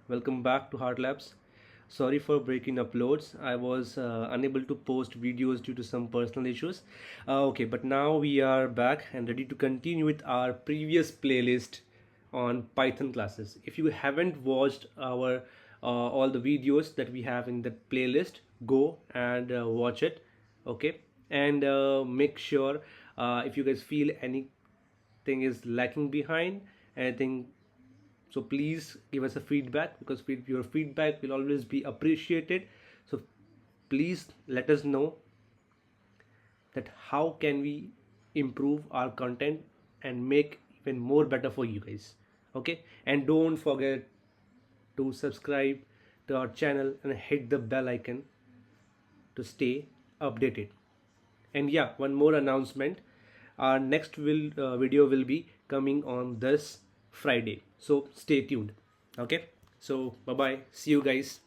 Welcome back to Heart Labs. Sorry for breaking uploads. I was unable to post videos due to some personal issues. Okay, but now we are back and ready to continue with our previous playlist on Python classes. If you haven't watched our all the videos that we have in the playlist, go and watch it. Okay, and make sure if you guys feel anything is lacking behind, anything, so please give us a feedback, because your feedback will always be appreciated. So please let us know that how can we improve our content and make even more better for you guys. Okay, and don't forget to subscribe to our channel and hit the bell icon to stay updated. And yeah, one more announcement: our next video will be coming on this Friday, so stay tuned. Okay, so bye bye, see you guys.